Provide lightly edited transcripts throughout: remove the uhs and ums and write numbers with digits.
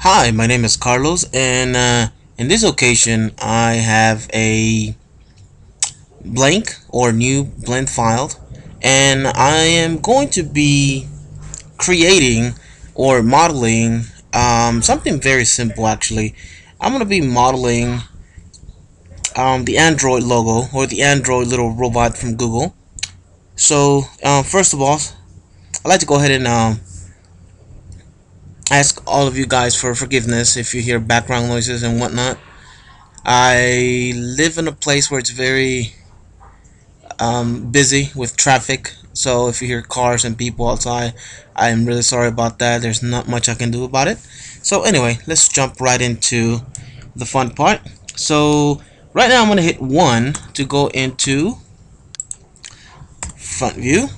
Hi, my name is Carlos, and in this occasion, I have a blank or new blend file, and I am going to be creating or modeling something very simple. Actually, I'm going to be modeling the Android logo or the Android little robot from Google. So, first of all, I'd like to go ahead and ask all of you guys for forgiveness if you hear background noises and whatnot. I live in a place where it's very busy with traffic, so if you hear cars and people outside, I'm really sorry about that. There's not much I can do about it. So anyway, let's jump right into the fun part. So right now I'm going to hit 1 to go into front view,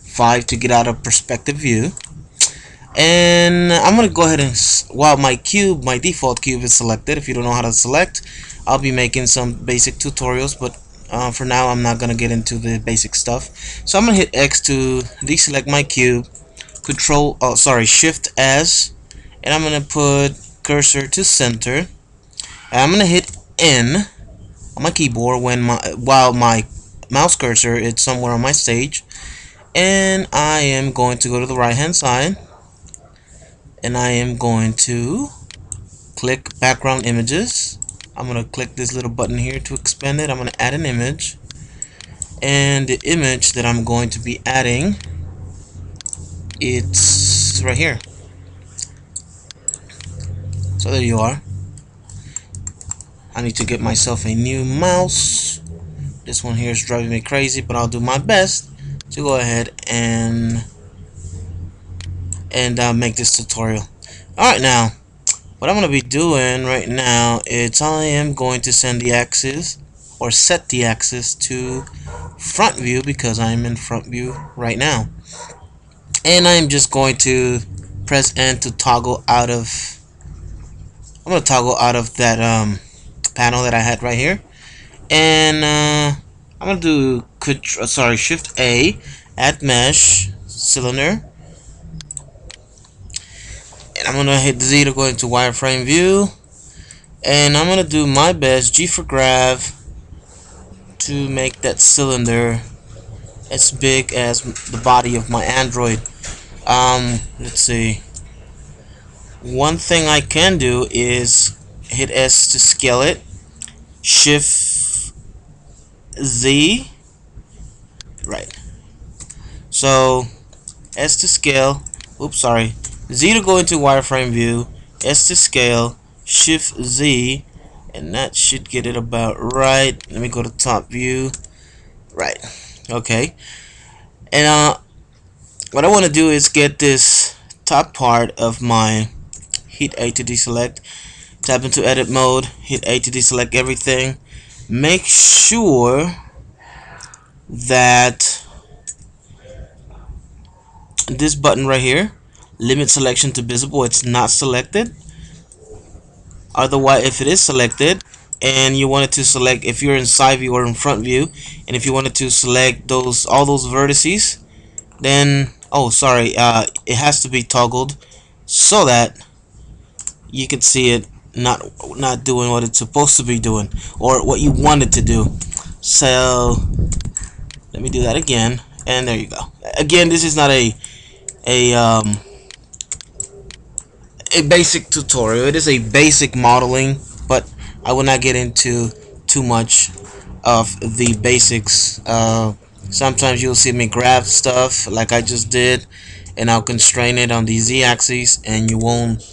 5 to get out of perspective view, and I'm going to go ahead and while my default cube is selected. If you don't know how to select, I'll be making some basic tutorials, but for now I'm not gonna get into the basic stuff. So I'm gonna hit X to deselect my cube, Shift S, and I'm gonna put cursor to center, and I'm gonna hit N on my keyboard while my mouse cursor is somewhere on my stage, and I am going to go to the right hand side, and I am going to click background images. I'm going to click this little button here to expand it. I'm going to add an image, and the image that I'm going to be adding, it's right here. So there you are. I need to get myself a new mouse. This one here is driving me crazy, but I'll do my best to go ahead and make this tutorial. Alright, now what I'm going to be doing right now is I am going to send the axis or set the axis to front view because I'm in front view right now. And I'm just going to press N to toggle out of that panel that I had right here. And I'm going to do Shift A, add mesh, cylinder. And I'm gonna hit Z to go into wireframe view, and I'm gonna do my best, G for grav, to make that cylinder as big as the body of my Android. Let's see. One thing I can do is hit S to scale it, Shift Z, right. So S to scale. Oops, sorry. Z to go into wireframe view, S to scale, Shift Z, and that should get it about right. Let me go to top view. Right. Okay. And what I want to do is get this top part of my, hit A to deselect, tap into edit mode, hit A to deselect everything. Make sure that this button right here, limit selection to visible, it's not selected. Otherwise, if it is selected and you wanted to select, if you're in side view or in front view, and if you wanted to select all those vertices, then it has to be toggled so that you can see it not doing what it's supposed to be doing or what you want it to do. So let me do that again, and there you go. Again, this is not a basic tutorial. It is a basic modeling, but I will not get into too much of the basics. Sometimes you'll see me grab stuff like I just did, and I'll constrain it on the z-axis, and you won't,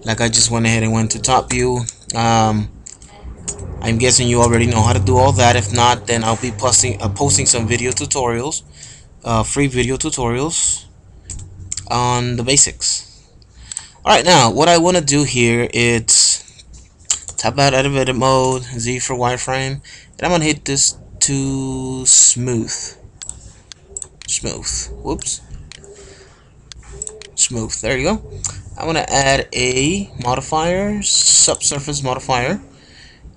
like I just went ahead and went to top view. I'm guessing you already know how to do all that. If not, then I'll be posting some video tutorials, free video tutorials on the basics. Alright, now what I want to do here is tap out of edit mode, Z for wireframe, and I'm going to hit this to smooth. Whoops. Smooth. There you go. I'm going to add a modifier, subsurface modifier,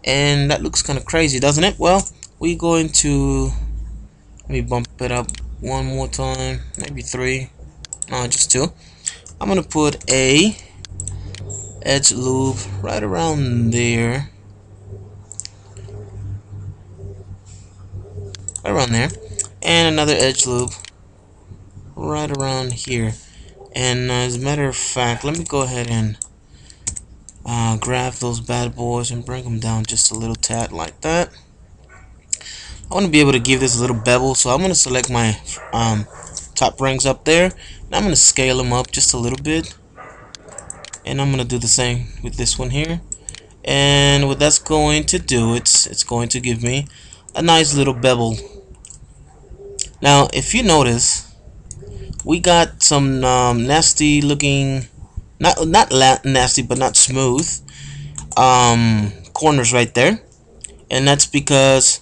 and that looks kind of crazy, doesn't it? Well, we're going to, let me bump it up one more time, maybe 3, no, just 2. I'm gonna put a edge loop right around there, right around there, and another edge loop right around here. And as a matter of fact, let me go ahead and grab those bad boys and bring them down just a little tad like that. I want to be able to give this a little bevel, so I'm going to select my top rings up there, and I'm going to scale them up just a little bit, and I'm going to do the same with this one here. And what that's going to do, it's going to give me a nice little bevel. Now if you notice, we got some nasty looking, not nasty but not smooth corners right there, and that's because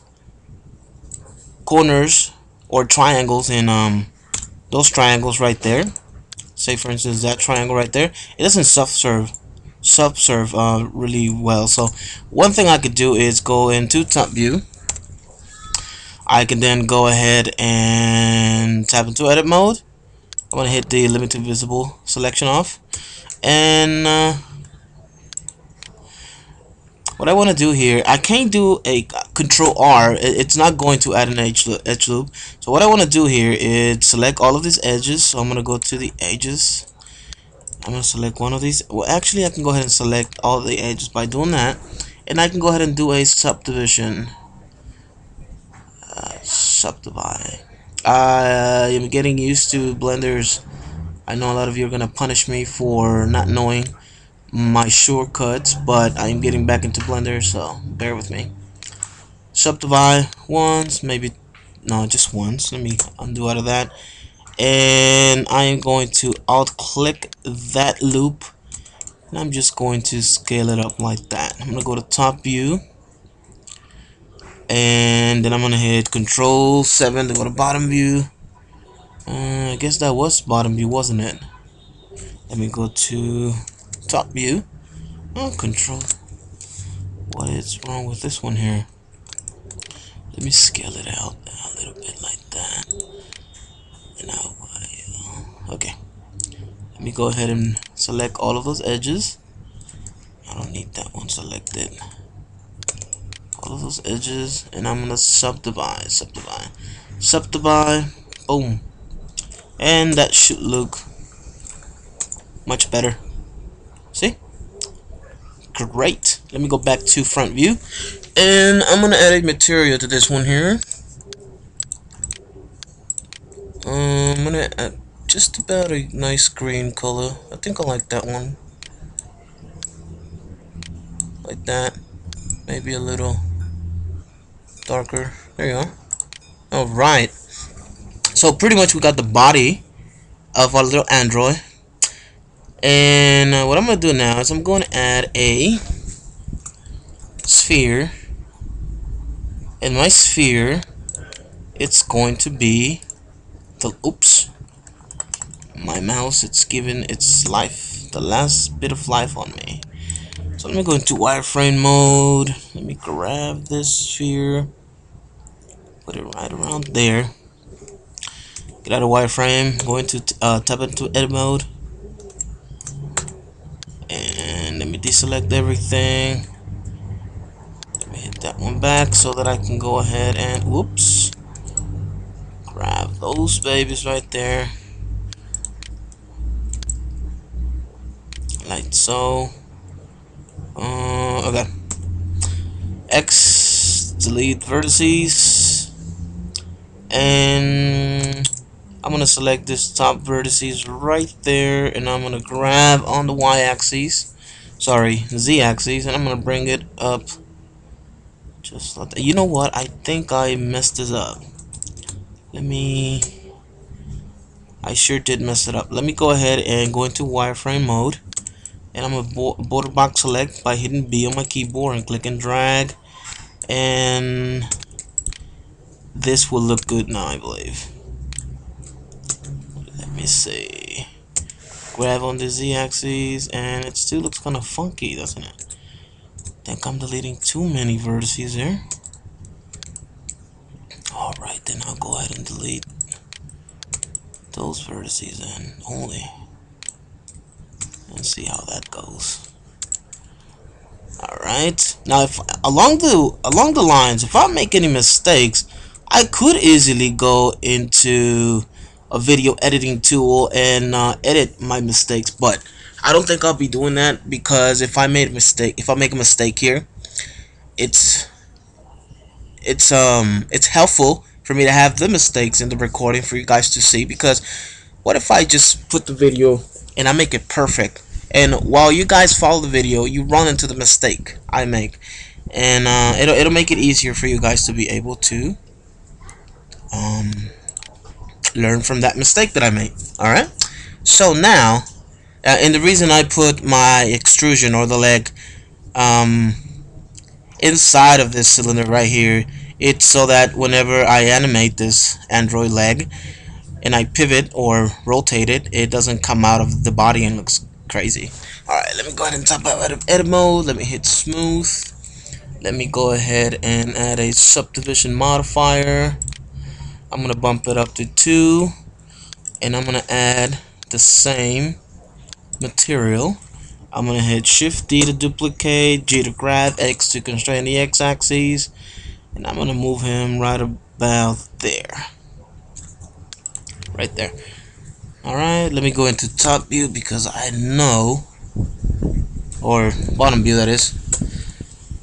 corners or triangles in those triangles right there, say for instance that triangle right there, it doesn't subserve really well. So one thing I could do is go into top view. I can then go ahead and tap into edit mode. I'm gonna hit the limit to visible selection off, and what I want to do here, I can't do a control R, it's not going to add an edge loop. So what I want to do here is select all of these edges. So I'm going to go to the edges, I'm going to select one of these. Well, actually I can go ahead and select all the edges by doing that, and I can go ahead and do a subdivision. Subdivide. I am getting used to blenders. I know a lot of you are going to punish me for not knowing my shortcuts, but I'm getting back into Blender, so bear with me. Subdivide once, maybe no, just once. Let me undo out of that, and I am going to alt click that loop, and I'm just going to scale it up like that. I'm gonna go to top view, and then I'm gonna hit Control 7 to go to bottom view. I guess that was bottom view, wasn't it? Let me go to top view. Oh, Control. What is wrong with this one here? Let me scale it out a little bit like that. And now, okay. Let me go ahead and select all of those edges. I don't need that one selected. All of those edges, and I'm gonna subdivide. Boom. And that should look much better. See? Great. Let me go back to front view, and I'm gonna add a material to this one here. I'm gonna add just about a nice green color. I think I like that one. Like that. Maybe a little darker. There you go. Alright. So pretty much we got the body of our little android. And what I'm gonna do now is I'm going to add a sphere. And my sphere, it's going to be the, oops, my mouse, it's given its life, the last bit of life on me. So let me go into wireframe mode. Let me grab this sphere, put it right around there. Get out of wireframe, go into tap into edit mode, and let me deselect everything. Let me hit that one back so that I can go ahead and whoops, grab those babies right there, like so. Okay. X, delete vertices, and I'm gonna select this top vertices right there, and I'm gonna grab on the y-axis, sorry, z-axis, and I'm gonna bring it up just like that. You know what? I think I messed this up. I sure did mess it up. Let me go ahead and go into wireframe mode, and I'm gonna border box select by hitting B on my keyboard and click and drag, and this will look good now, I believe. Let me see. Grab on the z-axis, and it still looks kind of funky, doesn't it? Think I'm deleting too many vertices there. Alright, then I'll go ahead and delete those vertices and only, and see how that goes. Alright, now if along the lines, if I make any mistakes, I could easily go into a video editing tool and edit my mistakes, but I don't think I'll be doing that, because if I make a mistake here, it's helpful for me to have the mistakes in the recording for you guys to see. Because what if I just put the video and I make it perfect, and while you guys follow the video, you run into the mistake I make, and it'll make it easier for you guys to be able to learn from that mistake that I made. Alright, so now and the reason I put my extrusion, or the leg, inside of this cylinder right here, it's so that whenever I animate this Android leg and I pivot or rotate it, it doesn't come out of the body and looks crazy. Alright, let me go ahead and top out of edit mode. Let me hit smooth. Let me go ahead and add a subdivision modifier. I'm gonna bump it up to 2, and I'm gonna add the same material. I'm gonna hit Shift D to duplicate, G to grab, X to constrain the X-axis, and I'm gonna move him right about there. Right there. Alright, let me go into top view, because I know, or bottom view that is.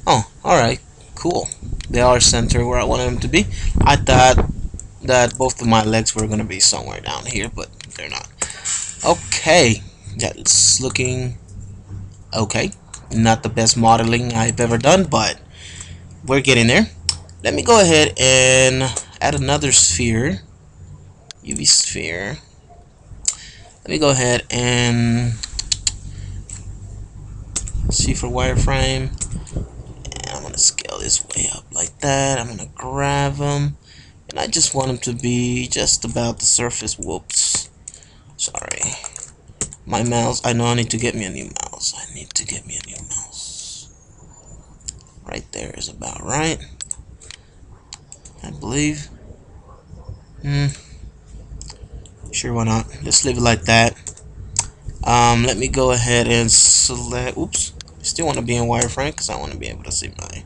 Oh, alright, cool. They are centered where I wanted them to be. I thought that both of my legs were gonna be somewhere down here, but they're not. Okay, that's looking okay. Not the best modeling I've ever done, but we're getting there. Let me go ahead and add another sphere, UV sphere. Let me go ahead and see for wireframe, and I'm gonna scale this way up like that. I'm gonna grab them, and I just want them to be just about the surface. Whoops, sorry. My mouse, I know I need to get me a new mouse. I need to get me a new mouse. Right there is about right, I believe. Sure, why not? Let's leave it like that. Let me go ahead and select. Oops. I still want to be in wireframe, because I want to be able to see my.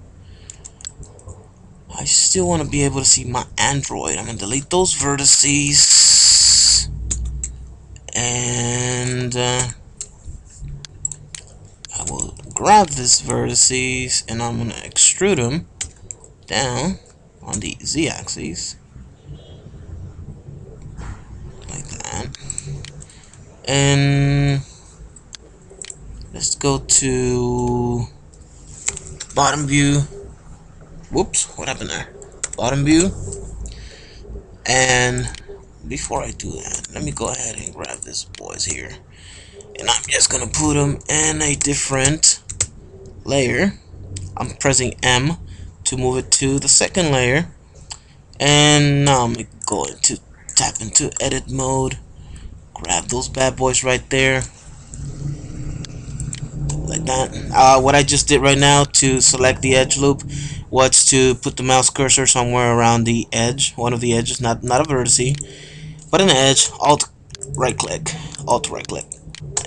I still want to be able to see my Android. I'm gonna delete those vertices, and I will grab these vertices, and I'm gonna extrude them down on the Z-axis. And let's go to bottom view. Whoops, what happened there? Bottom view. And before I do that, let me go ahead and grab these boys here, and I'm just gonna put them in a different layer. I'm pressing M to move it to the second layer, and now I'm going to tap into edit mode. Grab those bad boys right there, like that. What I just did right now to select the edge loop was to put the mouse cursor somewhere around the edge, one of the edges, not a vertex, but an edge. Alt right click,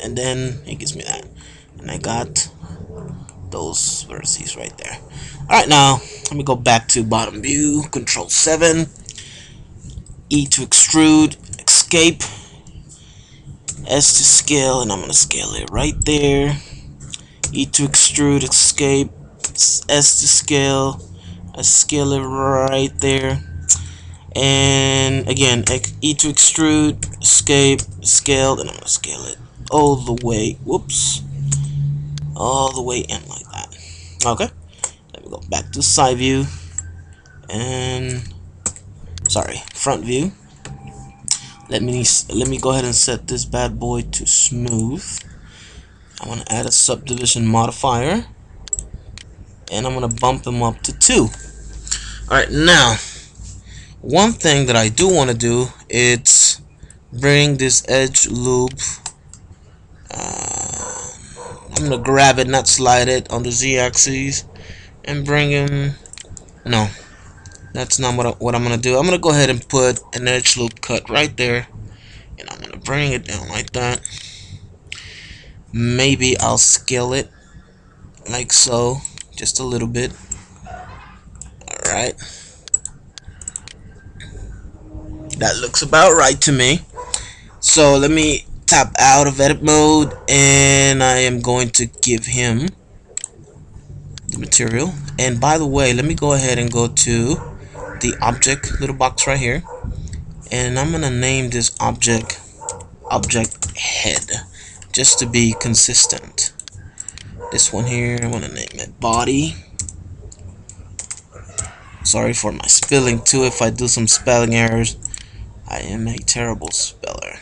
and then it gives me that, and I got those vertices right there. Alright, now let me go back to bottom view, Control 7, E to extrude, escape, S to scale, and I'm gonna scale it right there. E to extrude, escape, S to scale, I scale it right there. And again, E to extrude, escape, scale, and I'm gonna scale it all the way. Whoops, all the way in like that. Okay, let me go back to side view, and sorry, front view. Let me go ahead and set this bad boy to smooth. I want to add a subdivision modifier, and I'm going to bump him up to 2. Alright, now one thing that I do want to do is bring this edge loop. I'm going to grab it, not slide it, on the Z-axis, and bring him. No, that's not what I'm going to do. I'm going to go ahead and put an edge loop cut right there, and I'm going to bring it down like that. Maybe I'll scale it like so just a little bit. Alright, that looks about right to me. So let me tap out of edit mode, and I am going to give him the material. And by the way, let me go ahead and go to the object little box right here, and I'm gonna name this object head, just to be consistent. This one here, I want to name it body. Sorry for my spelling too if I do some spelling errors. I am a terrible speller.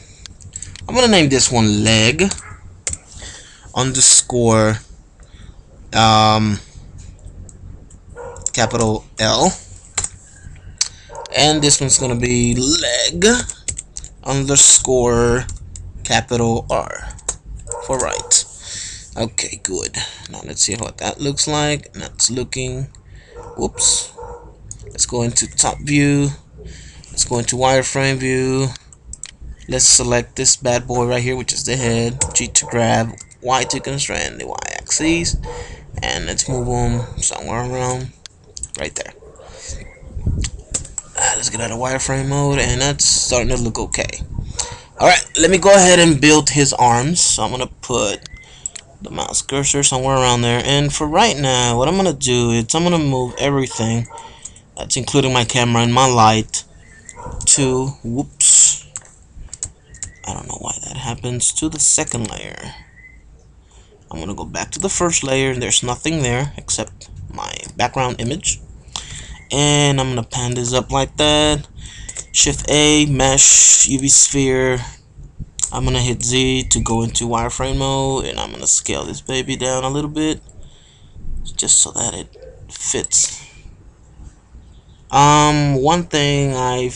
I'm gonna name this one leg underscore capital L, and this one's gonna be leg underscore capital R for right. Okay, good. Now let's see what that looks like. That's looking, whoops. Let's go into top view. Let's go into wireframe view. Let's select this bad boy right here, which is the head. G to grab, Y to constrain the Y axis, and let's move them somewhere around right there. Let's get out of wireframe mode, and that's starting to look okay. Alright, let me go ahead and build his arms. So I'm gonna put the mouse cursor somewhere around there, and for right now what I'm gonna do is I'm gonna move everything, that's including my camera and my light, to, whoops, I don't know why that happens, to the second layer. I'm gonna go back to the first layer, and there's nothing there except my background image, and I'm gonna pan this up like that. Shift A, mesh, UV sphere. I'm gonna hit Z to go into wireframe mode, and I'm gonna scale this baby down a little bit just so that it fits. One thing I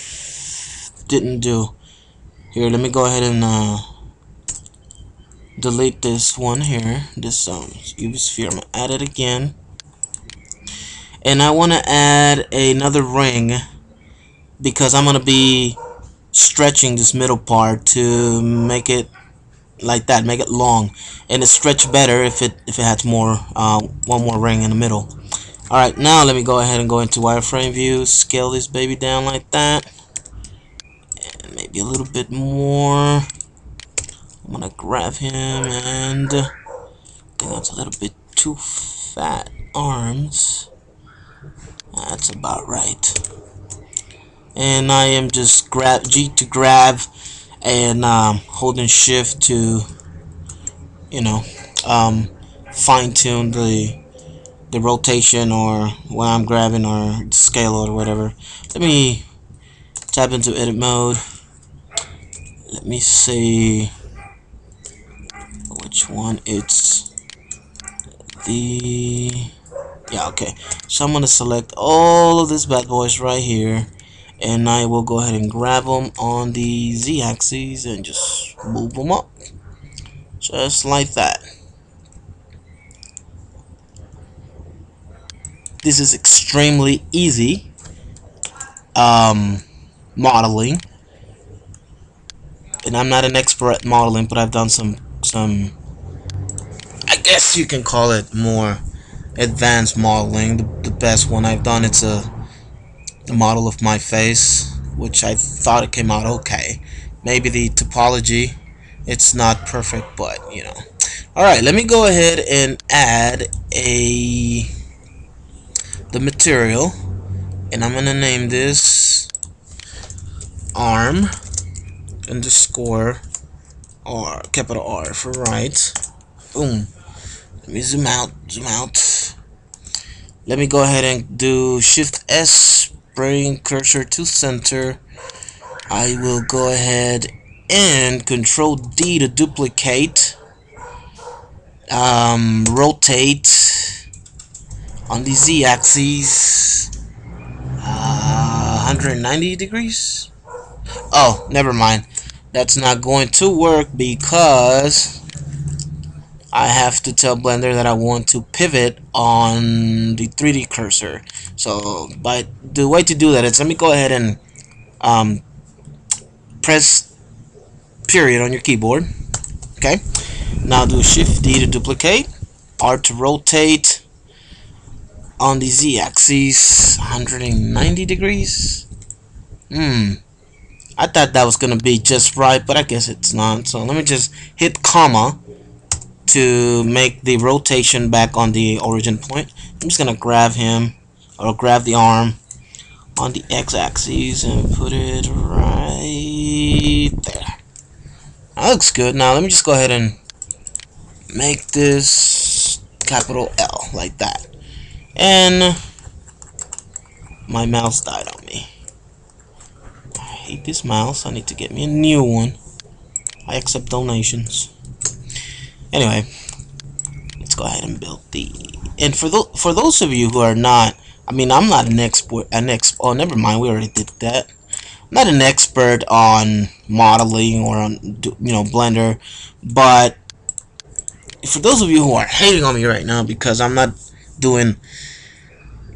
didn't do here, let me go ahead and delete this one here, this UV sphere. I'm gonna add it again, and I want to add another ring because I'm gonna be stretching this middle part to make it like that, make it long, and it stretch better if it has more one more ring in the middle. Alright, now let me go ahead and go into wireframe view, scale this baby down like that, and maybe a little bit more. I'm gonna grab him, and I think that's a little bit too fat arms. That's about right. And I am just G to grab, and holding shift to, you know, fine tune the rotation, or when I'm grabbing, or scale, or whatever. Let me tap into edit mode. Let me see which one it's the, yeah, okay. So I'm gonna select all of these bad boys right here, and I will go ahead and grab them on the Z axis and just move them up just like that. This is extremely easy modeling, and I'm not an expert at modeling, but I've done some I guess you can call it more advanced modeling. The best one I've done, it's a model of my face, which I thought it came out okay. Maybe the topology, it's not perfect, but you know. Alright, let me go ahead and add the material, and I'm gonna name this arm underscore R, capital R for right. Boom. Let me zoom out. Let me go ahead and do Shift S, bring cursor to center. I will go ahead and Control D to duplicate. Rotate on the Z axis 190 degrees. Oh, never mind. That's not going to work because I have to tell Blender that I want to pivot on the 3D cursor. So, but the way to do that is, let me go ahead and press period on your keyboard. Okay. Now do Shift D to duplicate, R to rotate, on the z-axis 190 degrees. I thought that was gonna be just right, but I guess it's not. So let me just hit comma to make the rotation back on the origin point. I'm just gonna grab him, or grab the arm on the x-axis and put it right there. That looks good. Now let me just go ahead and make this capital L like that. And my mouse died on me. I hate this mouse. I need to get me a new one. I accept donations. Anyway, let's go ahead and build the. And for those of you who are not, I mean, I'm not an expert. Oh, never mind. We already did that. I'm not an expert on modeling or on Blender, but for those of you who are hating on me right now because I'm not doing,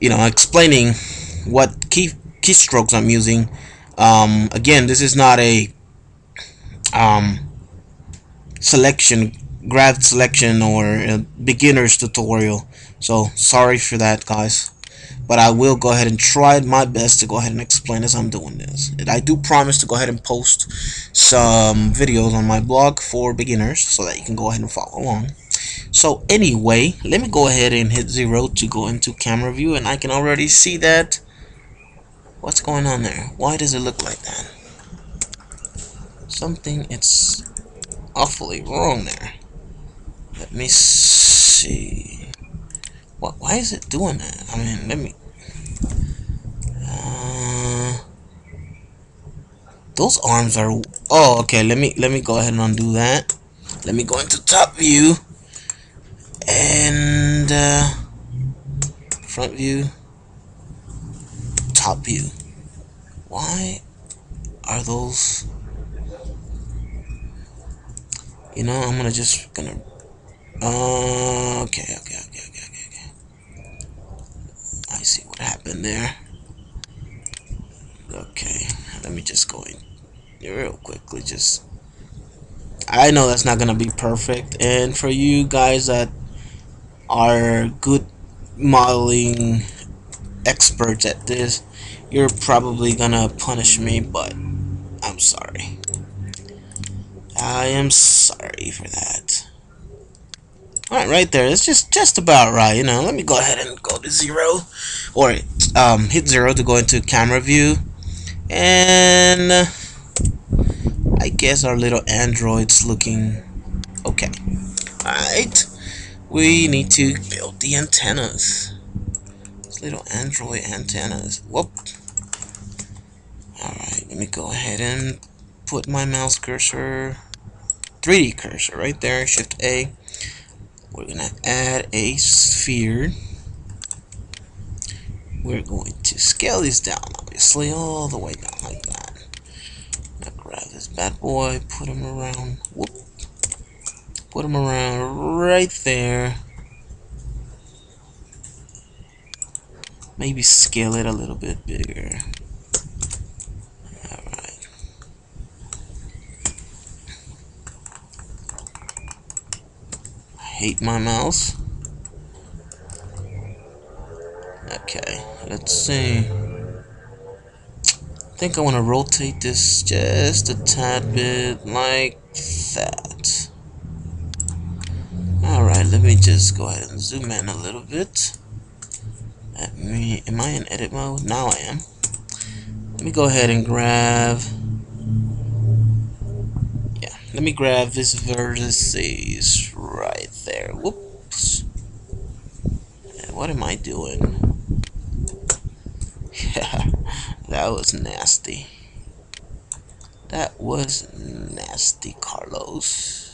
explaining what keystrokes I'm using. Again, this is not a graph selection or a beginner's tutorial, so sorry for that, guys, but I will go ahead and try my best to go ahead and explain as I'm doing this. And I do promise to go ahead and post some videos on my blog for beginners so that you can go ahead and follow along. So anyway, let me go ahead and hit 0 to go into camera view, and I can already see that. What's going on there? Why does it look like that? Something it's awfully wrong there. Let me see. Why is it doing that? I mean, let me. Those arms are. Oh, okay. Let me go ahead and undo that. Let me go into top view and front view, top view. Why are those? I'm gonna. Okay. I see what happened there. Okay, let me just go in real quickly. I know that's not gonna be perfect, and for you guys that are good modeling experts at this, you're probably gonna punish me, but I'm sorry. I am sorry for that. Alright, right there. It's just about right, Let me go ahead and go to 0, or hit 0 to go into camera view, and I guess our little android's looking okay. Alright, we need to build the antennas. These little android antennas. Whoop. Alright, let me go ahead and put my mouse cursor, 3D cursor, right there. Shift A. We're gonna add a sphere. We're going to scale this down, obviously, all the way down like that. Now grab this bad boy, put him around. Whoop. Put him around right there. Maybe scale it a little bit bigger. Alright. I hate my mouse. Okay, let's see. I think I want to rotate this just a tad bit like that. Alright, let me just go ahead and zoom in a little bit. Am I in edit mode? Now I am. Let me go ahead and grab. Yeah, let me grab this vertices right there. Whoops. What am I doing? Yeah, that was nasty. That was nasty, Carlos.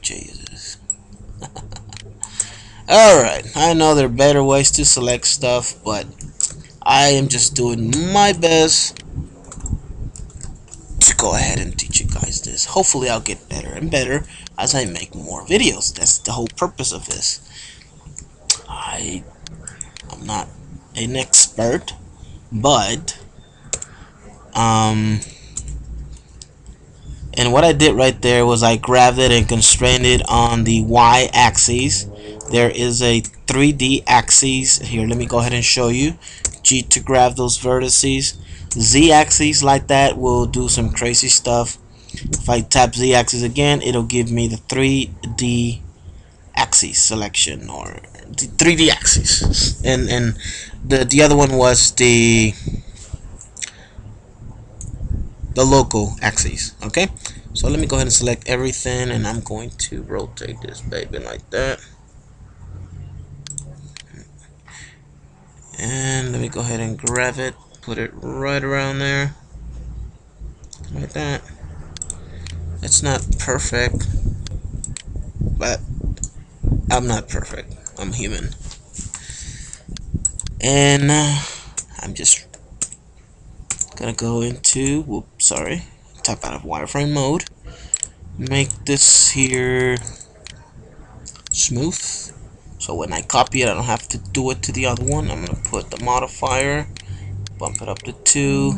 Jesus. Alright, I know there are better ways to select stuff, but I am just doing my best to go ahead and teach you guys this. Hopefully I'll get better and better as I make more videos. That's the whole purpose of this. I'm not an expert, but and what I did right there was I grabbed it and constrained it on the y-axis there is a 3D axis here. Let me go ahead and show you. G to grab those vertices. Z axis like that will do some crazy stuff. If I tap Z axis again, it'll give me the 3D axis selection, or the 3D axis, and the other one was the local axis. Okay, so let me go ahead and select everything, and I'm going to rotate this baby like that. And let me go ahead and grab it, put it right around there like that. It's not perfect, but I'm not perfect, I'm human. And I'm just gonna go into, whoops, sorry, tap out of wireframe mode, make this here smooth, so when I copy it I don't have to do it to the other one. I'm gonna put the modifier, bump it up to 2.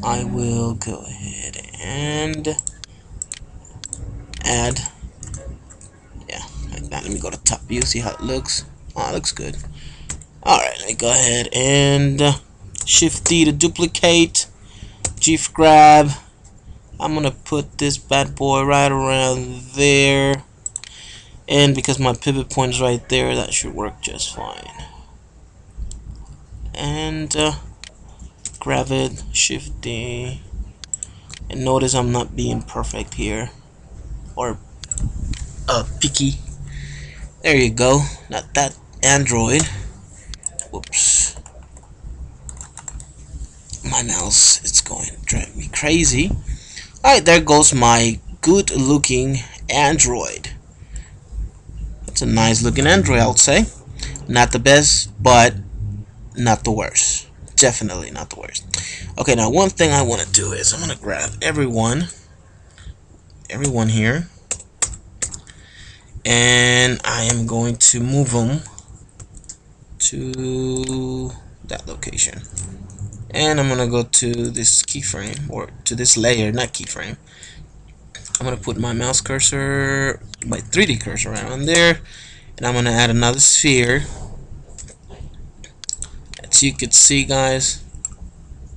I will go ahead and add, yeah, like that. Let me go to top view, see how it looks. Oh, it looks good. Alright, let me go ahead and Shift D to duplicate, G for grab. I'm gonna put this bad boy right around there, and because my pivot point is right there, that should work just fine. And grab it, Shift D, and notice I'm not being perfect here, or picky. There you go. Not that Android. Whoops. My mouse, it's going to drive me crazy. Alright, there goes my good looking Android. It's a nice looking Android, I would say. Not the best, but not the worst. Definitely not the worst. Okay, now one thing I want to do is I'm going to grab everyone here, and I am going to move them to that location. And I'm gonna go to this keyframe, or to this layer, not keyframe. I'm gonna put my mouse cursor, my 3D cursor right on there, and I'm gonna add another sphere. As you can see, guys,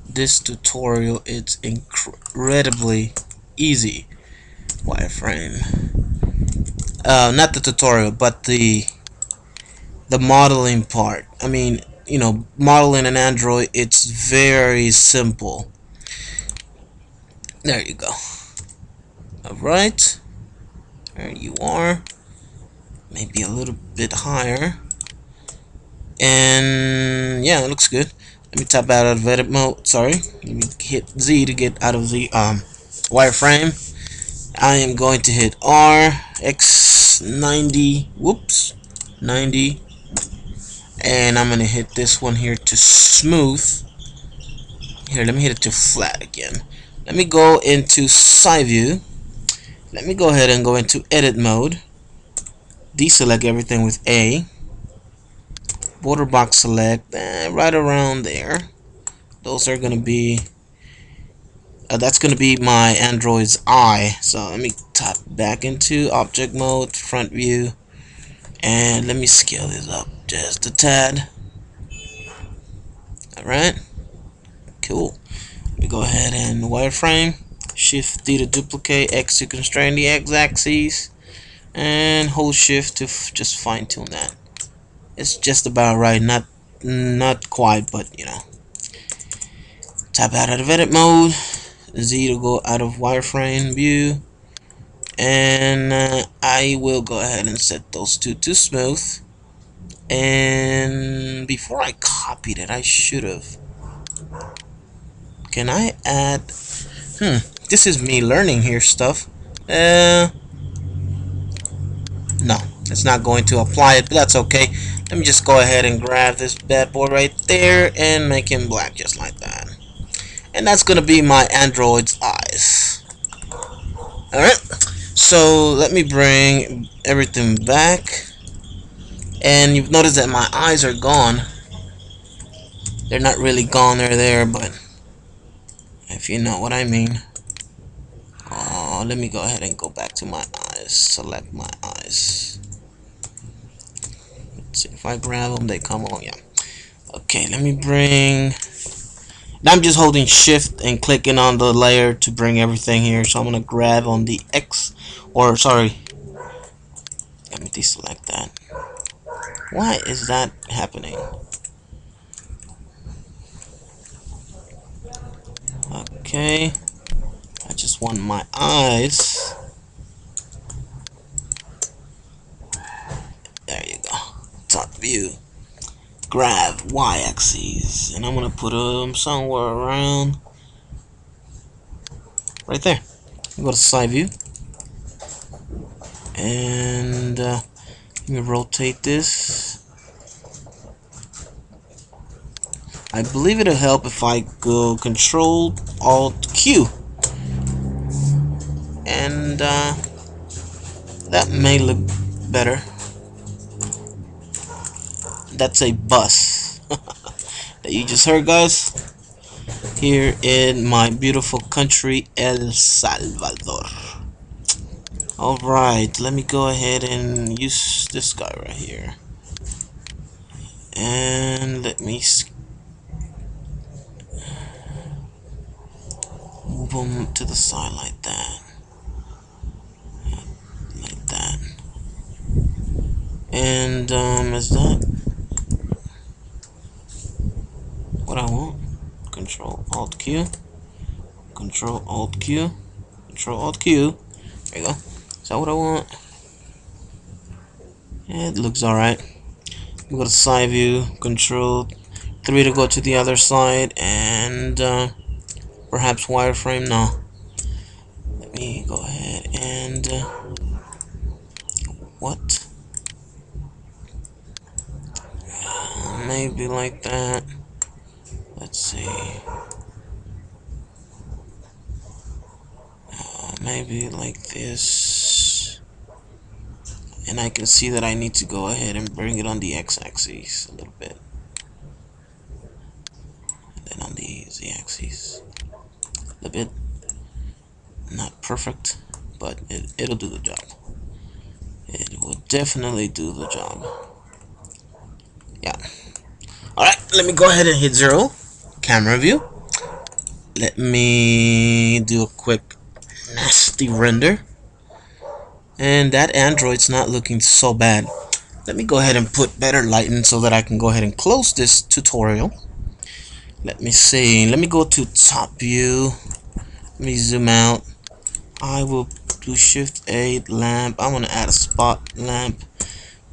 this tutorial is incredibly easy. Wireframe, not the tutorial, but the modeling part. I mean, you know, modeling an Android, it's very simple. There you go. Alright, there you are. Maybe a little bit higher. And yeah, it looks good. Let me tap out of edit mode. Sorry, let me hit Z to get out of the wireframe. I am going to hit R, X 90, whoops, 90, and I'm gonna hit this one here to smooth. Here, let me hit it to flat again. Let me go into side view. Let me go ahead and go into edit mode. Deselect everything with A. Border box select, right around there. Those are gonna be that's gonna be my Android's eye. So let me tap back into object mode, front view, and let me scale this up just a tad. Alright, cool. Let me go ahead and wireframe, Shift D to duplicate, X to constrain the X axis, and hold Shift to just fine tune that. It's just about right, not quite, but you know. Tap out of edit mode, Z to go out of wireframe view, and I will go ahead and set those two to smooth. And before I copied it, I should have. Can I add? This is me learning here stuff. No, it's not going to apply it, but that's okay. Let me just go ahead and grab this bad boy right there and make him black just like that. And that's gonna be my Android's eyes. Alright, so let me bring everything back, and you've noticed that my eyes are gone. They're not really gone, they're there, but if you know what I mean. Oh, let me go ahead and go back to my eyes, select my eyes. See if I grab them, they come along. Yeah. Okay, let me bring. Now I'm just holding shift and clicking on the layer to bring everything here. So I'm gonna grab on the X, or sorry, let me deselect that. Why is that happening? Okay, I just want my eyes. There you go. Top view. Grab y-axis, and I'm gonna put them somewhere around right there. Go to side view, and let me rotate this. I believe it'll help if I go Control Alt Q, and that may look better. That's a bus that you just heard, guys, here in my beautiful country, El Salvador. Alright, let me go ahead and use this guy right here, and let me move him to the side like that, like that. And is that what I want? Control Alt Q, Control Alt Q, Control Alt Q. There you go. Is that what I want? Yeah, it looks alright. We go to side view, Control 3 to go to the other side, and perhaps wireframe. No. Let me go ahead and what? Maybe like that. Let's see. Maybe like this. And I can see that I need to go ahead and bring it on the x-axis a little bit. And then on the z-axis a little bit. Not perfect, but it'll do the job. It will definitely do the job. Yeah. Alright, let me go ahead and hit 0. Camera view. Let me do a quick nasty render. And that Android's not looking so bad. Let me go ahead and put better lighting so that I can go ahead and close this tutorial. Let me see. Let me go to top view. Let me zoom out. I will do Shift A, lamp. I'm gonna add a spot lamp.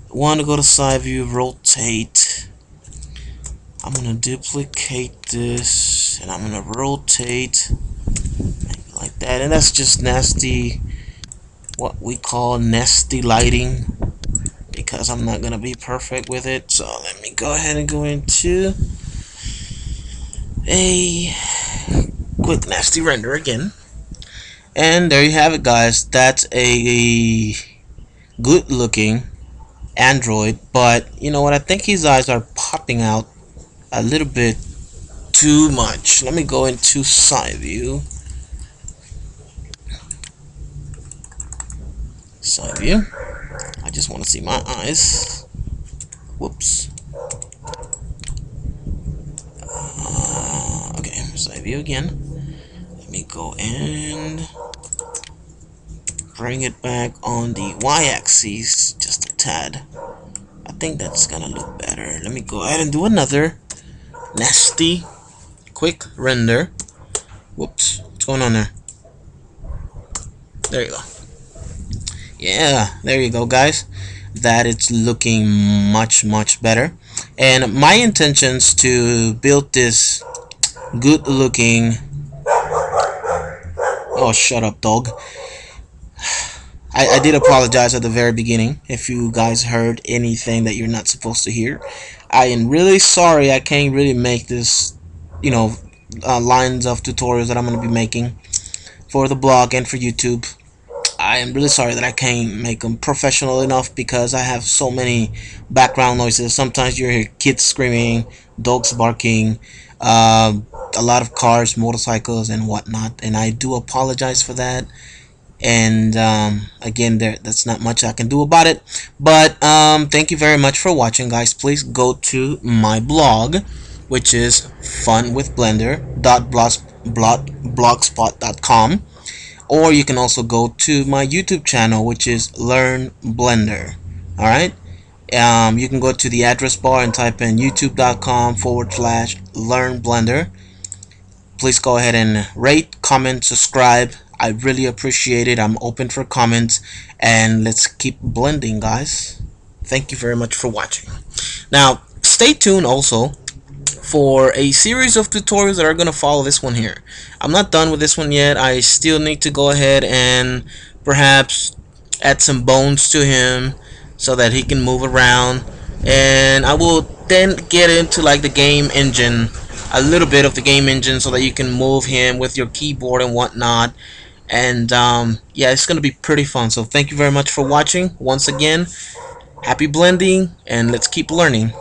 Want to go to side view, rotate. I'm gonna duplicate this, and I'm gonna rotate like that. And that's just nasty, what we call nasty lighting, because I'm not gonna be perfect with it. So let me go ahead and go into a quick nasty render again. And there you have it, guys. That's a good looking Android, but you know what, I think his eyes are popping out a little bit too much. Let me go into side view. Side view. I just want to see my eyes. Whoops. Okay, side view again. Let me go and bring it back on the y-axis just a tad. I think that's gonna look better. Let me go ahead and do another nasty quick render. Whoops, what's going on there? There you go. Yeah, there you go, guys. That it's looking much better. And my intentions to build this good looking, oh shut up dog, I did apologize at the very beginning if you guys heard anything that you're not supposed to hear. I am really sorry. I can't really make this, you know, lines of tutorials that I'm going to be making for the blog and for YouTube. I am really sorry that I can't make them professional enough, because I have so many background noises. Sometimes you hear kids screaming, dogs barking, a lot of cars, motorcycles, and whatnot. And I do apologize for that. and again, that's not much I can do about it. But thank you very much for watching, guys. Please go to my blog, which is funwithblender.blogspot.com, or you can also go to my YouTube channel, which is Learn Blender. Alright, you can go to the address bar and type in youtube.com/Learn Blender. Please go ahead and rate, comment, subscribe. I really appreciate it. I'm open for comments, and let's keep blending, guys. Thank you very much for watching. Now, stay tuned also for a series of tutorials that are going to follow this one here. I'm not done with this one yet. I still need to go ahead and perhaps add some bones to him so that he can move around, and I will then get into like the game engine, a little bit of the game engine, so that you can move him with your keyboard and whatnot. And yeah, it's gonna be pretty fun. So thank you very much for watching. Once again, happy blending, and let's keep learning.